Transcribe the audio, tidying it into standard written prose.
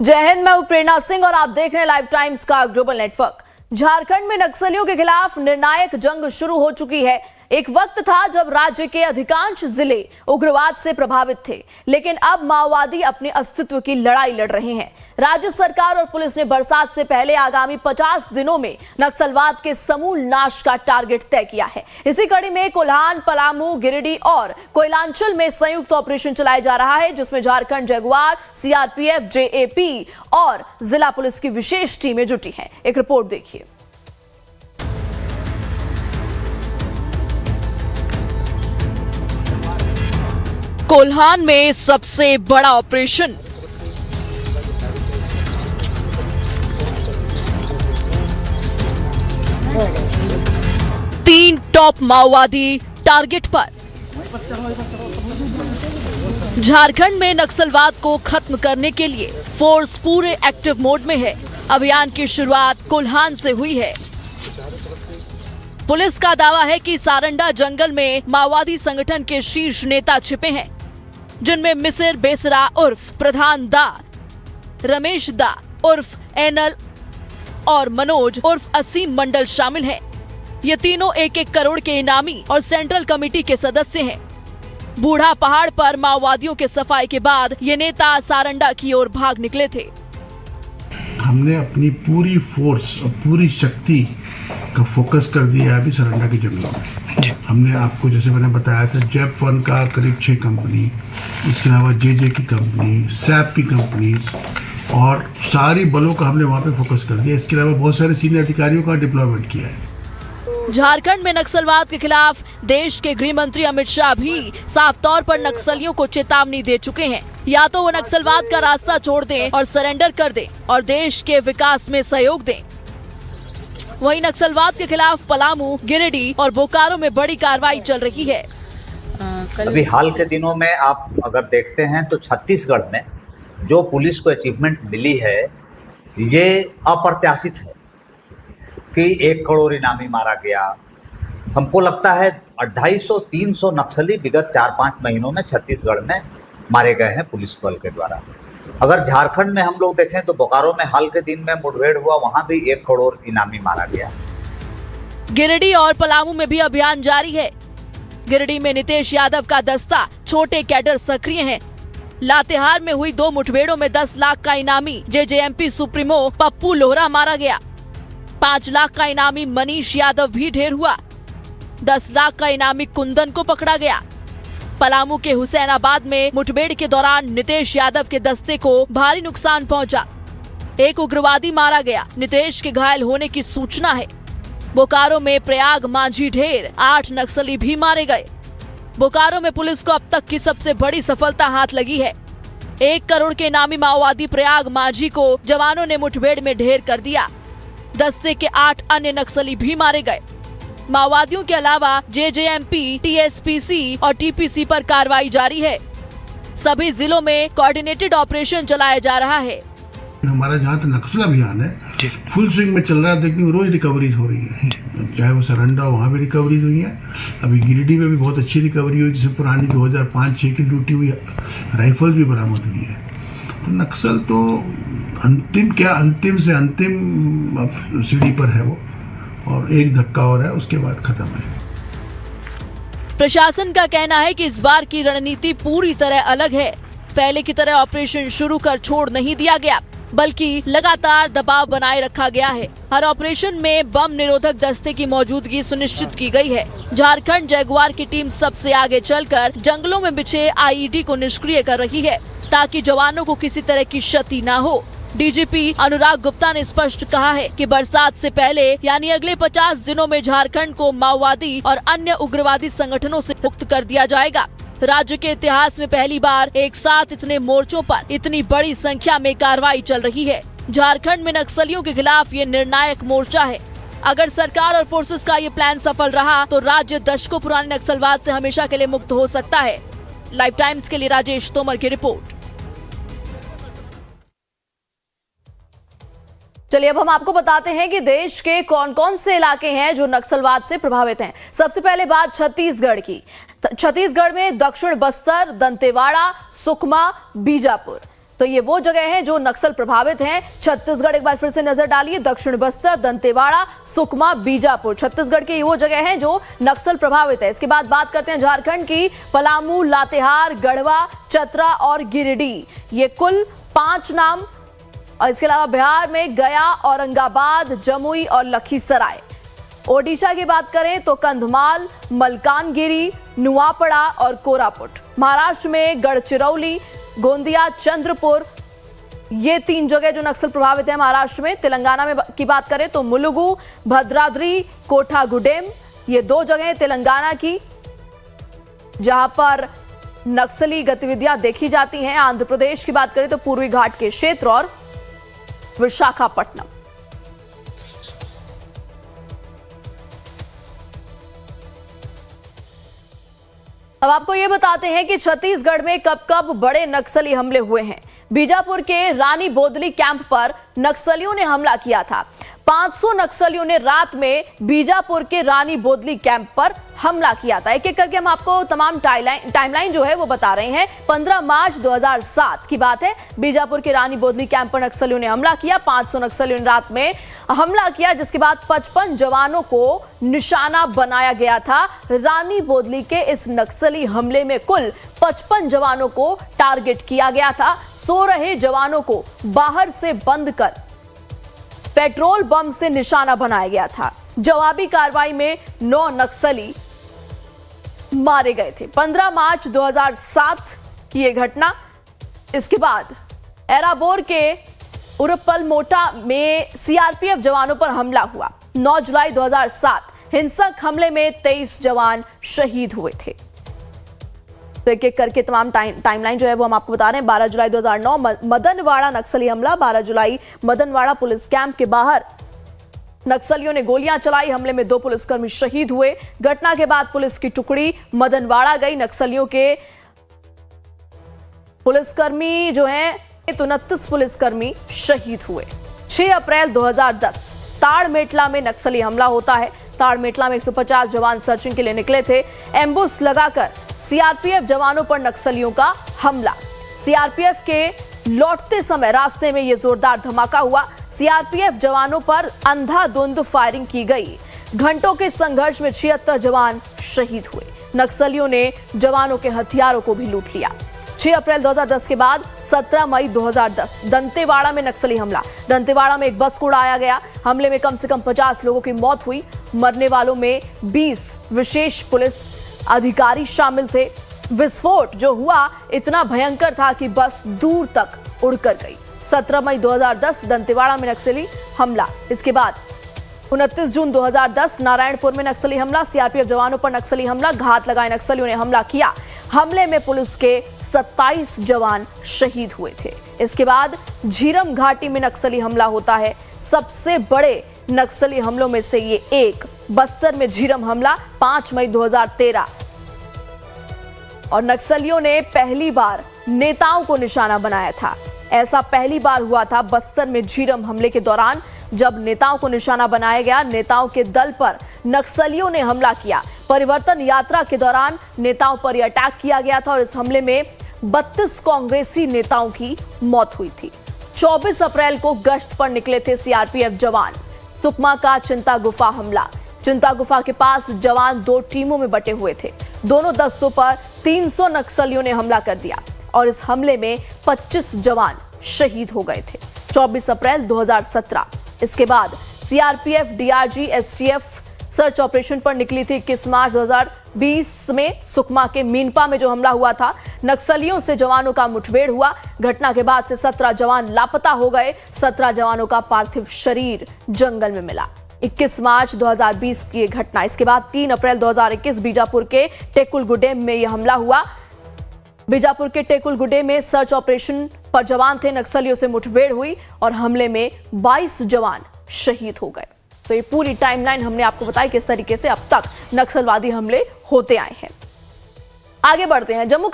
जय हिंद, मैं हूं प्रेरणा सिंह और आप देख रहे हैं लाइव टाइम्स का ग्लोबल नेटवर्क। झारखंड में नक्सलियों के खिलाफ निर्णायक जंग शुरू हो चुकी है। एक वक्त था जब राज्य के अधिकांश जिले उग्रवाद से प्रभावित थे, लेकिन अब माओवादी अपने अस्तित्व की लड़ाई लड़ रहे हैं। राज्य सरकार और पुलिस ने बरसात से पहले आगामी 50 दिनों में नक्सलवाद के समूल नाश का टारगेट तय किया है। इसी कड़ी में कोल्हान, पलामू, गिरिडीह और कोयलांचल में संयुक्त ऑपरेशन चलाया जा रहा है, जिसमें झारखंड जगुआर, सीआरपीएफ, जेएपी और जिला पुलिस की विशेष टीमें जुटी हैं। एक रिपोर्ट देखिए। कोल्हान में सबसे बड़ा ऑपरेशन। तीन टॉप माओवादी टारगेट पर। झारखंड में नक्सलवाद को खत्म करने के लिए फोर्स पूरे एक्टिव मोड में है। अभियान की शुरुआत कोल्हान से हुई है। पुलिस का दावा है कि सारंडा जंगल में माओवादी संगठन के शीर्ष नेता छिपे हैं, जिनमें मिसिर बेसरा उर्फ प्रधान दा, रमेश दा उर्फ एनल और मनोज उर्फ असीम मंडल शामिल हैं। ये तीनों 1-1 करोड़ के इनामी और सेंट्रल कमेटी के सदस्य हैं। बूढ़ा पहाड़ पर माओवादियों के सफाई के बाद ये नेता सारंडा की ओर भाग निकले थे। हमने अपनी पूरी फोर्स और पूरी शक्ति का फोकस कर दिया है अभी सारंडा के जंगलों में। हमने आपको जैसे मैंने बताया था, जैप वन का करीब 6 कंपनी, इसके अलावा जे की कंपनी, सैप की कंपनी और सारी बलों का हमने वहाँ पे फोकस कर दिया। इसके अलावा बहुत सारे सीनियर अधिकारियों का डिप्लॉयमेंट किया है। झारखंड में नक्सलवाद के खिलाफ देश के गृह मंत्री अमित शाह भी साफ तौर पर नक्सलियों को चेतावनी दे चुके हैं। या तो वो नक्सलवाद का रास्ता छोड़ दें और सरेंडर कर दें और देश के विकास में सहयोग दें। वहीं नक्सलवाद के खिलाफ पलामू, गिरिडीह और बोकारो में बड़ी कार्रवाई चल रही है। अभी हाल के दिनों में आप अगर देखते हैं तो छत्तीसगढ़ में जो पुलिस को अचीवमेंट मिली है, ये अप्रत्याशित है कि 1 करोड़ इनामी मारा गया। हमको लगता है 250-300 नक्सली विगत 4-5 महीनों में छत्तीसगढ़ में मारे गए हैं पुलिस बल के द्वारा। अगर झारखंड में हम लोग देखें तो बोकारो में हाल के दिन में मुठभेड़ हुआ, वहां भी 1 करोड़ इनामी मारा गया। गिरिडीह और पलामू में भी अभियान जारी है। गिरिडीह में नितेश यादव का दस्ता छोटे कैडर सक्रिय हैं। लातेहार में हुई 2 मुठभेड़ों में 10 लाख का इनामी जेजेएमपी सुप्रीमो पप्पू लोहरा मारा गया। 5 लाख का इनामी मनीष यादव भी ढेर हुआ। 10 लाख का इनामी कुंदन को पकड़ा गया। पलामू के हुसैनाबाद में मुठभेड़ के दौरान नितेश यादव के दस्ते को भारी नुकसान पहुंचा। 1 उग्रवादी मारा गया। नितेश के घायल होने की सूचना है। बोकारो में प्रयाग मांझी ढेर 8 नक्सली भी मारे गए। बोकारो में पुलिस को अब तक की सबसे बड़ी सफलता हाथ लगी है। 1 करोड़ के इनामी माओवादी प्रयाग मांझी को जवानों ने मुठभेड़ में ढेर कर दिया। दस्ते के 8 अन्य नक्सली भी मारे गए। माओवादियों के अलावा जेजेएमपी, टीएसपीसी और टीपीसी पर कार्रवाई जारी है। सभी जिलों में कोऑर्डिनेटेड ऑपरेशन चलाया जा रहा है। हमारा जहाँ तक नक्सल अभियान है फुल स्विंग में चल रहा है। देखिए रोज रिकवरीज हो रही है, चाहे वो सारंडा, वहाँ भी रिकवरीज हुई है। अभी गिरिडीह में भी बहुत अच्छी रिकवरी हुई, जिसमें पुरानी 2005-6 की लूटी हुई राइफल भी बरामद हुई है। तो नक्सल तो अंतिम से अंतिम सीढ़ी पर है वो, और एक धक्का और है, उसके बाद खत्म है। प्रशासन का कहना है कि इस बार की रणनीति पूरी तरह अलग है। पहले की तरह ऑपरेशन शुरू कर छोड़ नहीं दिया गया, बल्कि लगातार दबाव बनाए रखा गया है। हर ऑपरेशन में बम निरोधक दस्ते की मौजूदगी सुनिश्चित की गई है। झारखंड जगुआर की टीम सबसे आगे चलकर जंगलों में बिछे आईईडी को निष्क्रिय कर रही है, ताकि जवानों को किसी तरह की क्षति न हो। डीजीपी अनुराग गुप्ता ने स्पष्ट कहा है कि बरसात से पहले यानी अगले 50 दिनों में झारखंड को माओवादी और अन्य उग्रवादी संगठनों से मुक्त कर दिया जाएगा। राज्य के इतिहास में पहली बार एक साथ इतने मोर्चों पर इतनी बड़ी संख्या में कार्रवाई चल रही है। झारखंड में नक्सलियों के खिलाफ ये निर्णायक मोर्चा है। अगर सरकार और फोर्सेस का ये प्लान सफल रहा तो राज्य दशकों पुराने नक्सलवाद से हमेशा के लिए मुक्त हो सकता है। लाइव टाइम्स के लिए राजेश तोमर की रिपोर्ट। चलिए अब हम आपको बताते हैं कि देश के कौन कौन से इलाके हैं जो नक्सलवाद से प्रभावित हैं। सबसे पहले बात छत्तीसगढ़ की। छत्तीसगढ़ में दक्षिण बस्तर, दंतेवाड़ा, सुकमा, बीजापुर। तो ये वो जगह हैं जो नक्सल प्रभावित हैं। छत्तीसगढ़ एक बार फिर से नजर डालिए, दक्षिण बस्तर, दंतेवाड़ा, सुकमा, बीजापुर, छत्तीसगढ़ के ये वो जगह हैं जो नक्सल प्रभावित है। इसके बाद बात करते हैं झारखंड की, पलामू, लातेहार, गढ़वा, चतरा और गिरिडीह, ये कुल 5 नाम। और इसके अलावा बिहार में गया, औरंगाबाद, जमुई और लखीसराय। ओडिशा की बात करें तो कंधमाल, मलकानगिरी, नुआपड़ा और कोरापुट। महाराष्ट्र में गढ़चिरौली, गोंदिया, चंद्रपुर, ये 3 जगह जो नक्सल प्रभावित है महाराष्ट्र में। तेलंगाना में की बात करें तो मुलुगु, भद्राद्री, कोठागुडेम, ये 2 जगह तेलंगाना की जहां पर नक्सली गतिविधियां देखी जाती हैं। आंध्र प्रदेश की बात करें तो पूर्वी घाट के क्षेत्र और विशाखापट्टनम। अब आपको यह बताते हैं कि छत्तीसगढ़ में कब कब बड़े नक्सली हमले हुए हैं। बीजापुर के रानी बोदली कैंप पर नक्सलियों ने हमला किया था। 500 नक्सलियों ने रात में बीजापुर के रानी बोदली कैंप पर हमला किया था। एक एक करके हम आपको तमाम टाइमलाइन जो है वो बता रहे हैं। 15 मार्च 2007 की बात है, बीजापुर के रानी बोदली कैंप पर नक्सलियों ने हमला किया। 500 नक्सलियों ने रात में हमला किया, जिसके बाद 55 जवानों को निशाना बनाया गया था। रानी बोदली के इस नक्सली हमले में कुल 55 जवानों को टारगेट किया गया था। सो रहे जवानों को बाहर से बंद कर पेट्रोल बम से निशाना बनाया गया था। जवाबी कार्रवाई में 9 नक्सली मारे गए थे। 15 मार्च 2007 की यह घटना। इसके बाद एराबोर के उरपल मोटा में सीआरपीएफ जवानों पर हमला हुआ। 9 जुलाई 2007 हिंसक हमले में 23 जवान शहीद हुए थे। तो एक एक करके तमाम टाइमलाइन जो है वो हम आपको बता रहे हैं। 12 जुलाई 2009 मदनवाड़ा नक्सली हमला। 12 जुलाई मदनवाड़ा पुलिस कैंप के बाहर नक्सलियों ने गोलियां चलाई। हमले में 2 पुलिसकर्मी शहीद हुए। घटना के बाद पुलिस की टुकड़ी मदनवाड़ा गई। नक्सलियों के पुलिसकर्मी जो हैं 29 पुलिसकर्मी शहीद हुए। 6 अप्रैल 2010 ताड़मेटला में नक्सली हमला होता है। ताड़मेटला में 150 जवान सर्चिंग के लिए निकले थे। एम्बुश लगाकर सीआरपीएफ जवानों पर नक्सलियों का हमला। सीआरपीएफ के लौटते समय रास्ते में यह जोरदार धमाका हुआ। सीआरपीएफ जवानों पर अंधाधुंध फायरिंग की गई। घंटों के संघर्ष में 76 जवान शहीद हुए। नक्सलियों ने जवानों के हथियारों को भी लूट लिया। 6 अप्रैल 2010 के बाद 17 मई 2010 दंतेवाड़ा में नक्सली हमला। दंतेवाड़ा में एक बस को उड़ाया गया। हमले में कम से कम 50 लोगों की मौत हुई। मरने वालों में 20 विशेष पुलिस अधिकारी शामिल थे। विस्फोट जो हुआ इतना भयंकर था कि बस दूर तक उड़कर गई। 17 मई 2010 दंतेवाड़ा में नक्सली हमला। इसके बाद 29 जून 2010 नारायणपुर में नक्सली हमला। सीआरपीएफ जवानों पर नक्सली हमला। घात लगाए नक्सलियों ने हमला किया। हमले में पुलिस के 27 जवान शहीद हुए थे। इसके बाद झीरम घाटी में नक्सली हमला होता है। सबसे बड़े नक्सली हमलों में से ये एक बस्तर में झीरम हमला 5 मई 2013। और नक्सलियों ने पहली बार नेताओं को निशाना बनाया था। ऐसा पहली बार हुआ था बस्तर में झीरम हमले के दौरान, जब नेताओं को निशाना बनाया गया। नेताओं के दल पर नक्सलियों ने हमला किया। परिवर्तन यात्रा के दौरान नेताओं पर यह अटैक किया गया था और इस हमले में 32 कांग्रेसी नेताओं की मौत हुई थी। 24 अप्रैल को गश्त पर निकले थे सीआरपीएफ जवान। सुकमा का चिंता गुफा हमला। चिंता गुफा के पास जवान 2 टीमों में बटे हुए थे। दोनों दस्तों पर 300 नक्सलियों ने हमला कर दिया और इस हमले में 25 जवान शहीद हो गए थे। 24 अप्रैल 2017 इसके बाद CRPF, DRG, STF search operation पर निकली थी। 21 मार्च 2020 में सुकमा के मीनपा में जो हमला हुआ था, नक्सलियों से जवानों का मुठभेड़ हुआ। घटना के बाद से 17 जवान लापता हो गए। 17 जवानों का पार्थिव शरीर जंगल में मिला। 21 मार्च 2020 की यह घटना। इसके बाद 3 अप्रैल 2021 बीजापुर के टेकुलगुडेम में यह हमला हुआ। बीजापुर के टेकुलगुडेम में सर्च ऑपरेशन पर जवान थे। नक्सलियों से मुठभेड़ हुई और हमले में 22 जवान शहीद हो गए। तो ये पूरी टाइमलाइन हमने आपको बताई किस तरीके से अब तक नक्सलवादी हमले होते आए हैं। आगे बढ़ते हैं। जम्मू